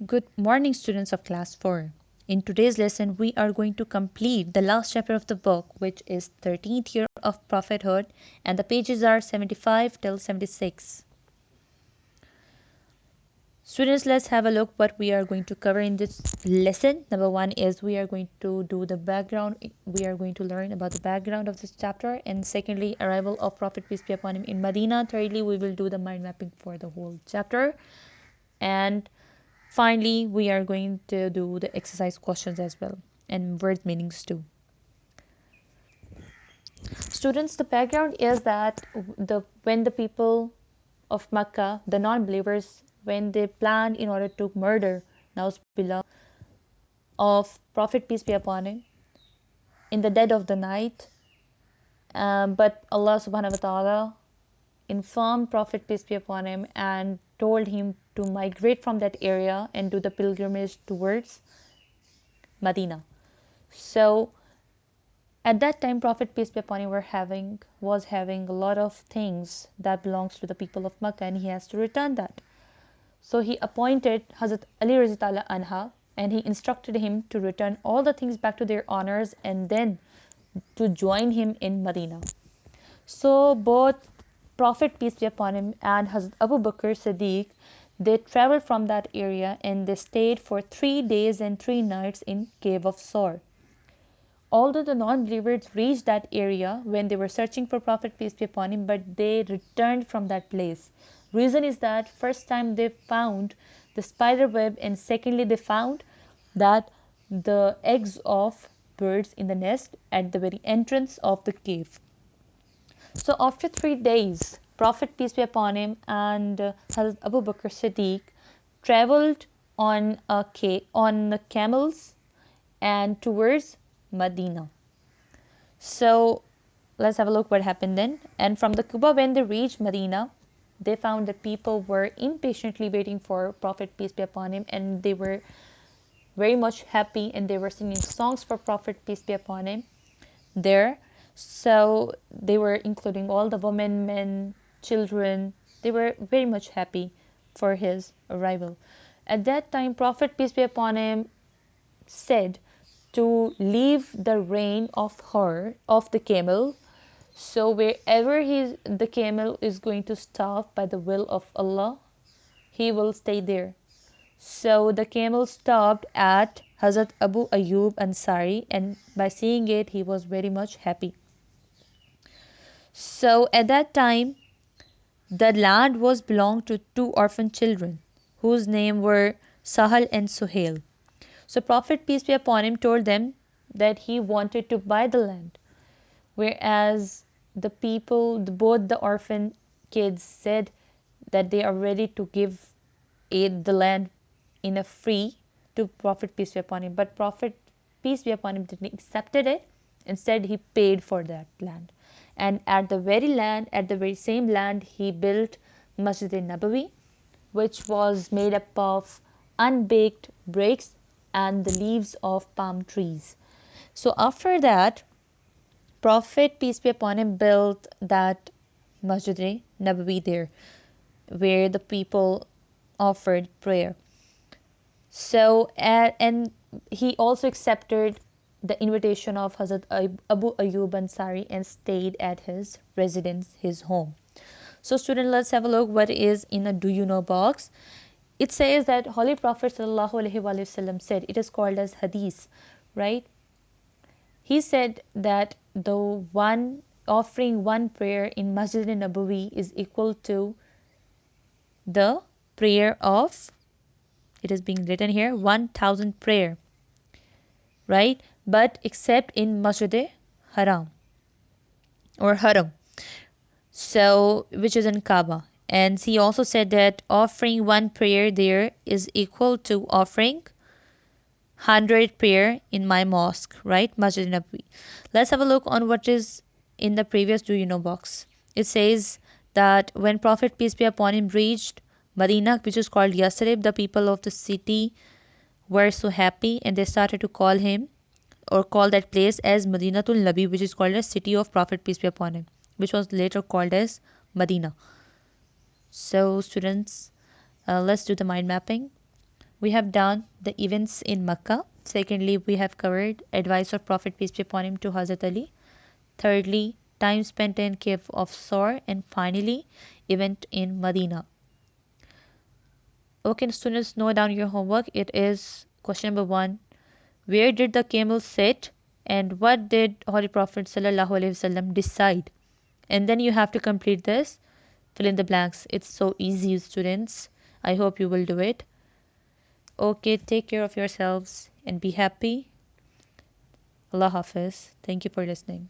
Good morning, students of class 4. In today's lesson, we are going to complete the last chapter of the book, which is 13th year of prophethood, and the pages are 75 till 76. Students, let's have a look what we are going to cover in this lesson. Number one is we are going to do the background. We are going to learn about the background of this chapter. And secondly, arrival of Prophet peace be upon him in Medina. Thirdly, we will do the mind mapping for the whole chapter. And finally, we are going to do the exercise questions as well and word meanings too. Students, the background is that when the people of Makkah, the non-believers, when they planned in order to murder Nausbillah of Prophet peace be upon him in the dead of the night, but Allah subhanahu wa ta'ala informed Prophet peace be upon him and told him to migrate from that area and do the pilgrimage towards Medina. So at that time, Prophet peace be upon him was having a lot of things that belongs to the people of Makkah, and he has to return that. So he appointed Hazrat Ali Razitala Anha, and he instructed him to return all the things back to their honors and then to join him in Medina. So both Prophet peace be upon him and Hazrat Abu Bakr Siddiq, they traveled from that area and they stayed for 3 days and 3 nights in Cave of Sor. Although the non-believers reached that area when they were searching for Prophet peace be upon him, but they returned from that place. Reason is that first time they found the spider web, and secondly they found that the eggs of birds in the nest at the very entrance of the cave. So after 3 days, Prophet peace be upon him and Hazrat Abu Bakr Siddiq traveled on camels and towards Medina. So let's have a look what happened then. And from the Kuba, when they reached Medina, they found that people were impatiently waiting for Prophet peace be upon him, and they were very much happy, and they were singing songs for Prophet peace be upon him there. So they were including all the women, men, children. They were very much happy for his arrival. At that time, Prophet peace be upon him said to leave the rein of the camel. So wherever the camel is going to stop by the will of Allah, he will stay there. So the camel stopped at Hazrat Abu Ayyub Ansari, and by seeing it, he was very much happy. So at that time, the land was belonged to 2 orphan children whose name were Sahal and Suhail. So Prophet peace be upon him told them that he wanted to buy the land, whereas both the orphan kids said that they are ready to give the land in a free to Prophet peace be upon him. But Prophet peace be upon him didn't accepted it. Instead, he paid for that land, and at the very same land, he built Masjid Nabawi, which was made up of unbaked bricks and the leaves of palm trees. So after that, Prophet peace be upon him built that Masjid Nabawi there, where the people offered prayer. So and he also accepted the invitation of Hazrat Abu Ayyub Ansari and stayed at his residence, his home. So student, let's have a look what is in a do you know box. It says that Holy Prophet sallallahu alaihi wasallam said, it is called as hadith, right? He said that the one offering one prayer in Masjid Nabawi is equal to the prayer of, it is being written here, 1000 prayer, right? But except in Masjid Haram or Haram, so which is in Kaaba. And he also said that offering one prayer there is equal to offering 100 prayer in my mosque, right? Masjid Nabawi. Let's have a look on what is in the previous do you know box. It says that when Prophet peace be upon him reached Medina, which is called Yasrib, the people of the city were so happy and they started to call him or call that place as Madinatul Nabi, which is called as city of Prophet peace be upon him, which was later called as Medina. So students, let's do the mind mapping. We have done the events in Makkah. Secondly, we have covered advice of Prophet peace be upon him to Hazrat Ali. Thirdly, time spent in cave of Sor, and finally, event in Medina. Okay, students, note down your homework. It is question number 1. Where did the camel sit, and what did Holy Prophet Sallallahu Alaihi Wasallam decide? And then you have to complete this. Fill in the blanks. It's so easy, students. I hope you will do it. Okay, take care of yourselves and be happy. Allah Hafiz. Thank you for listening.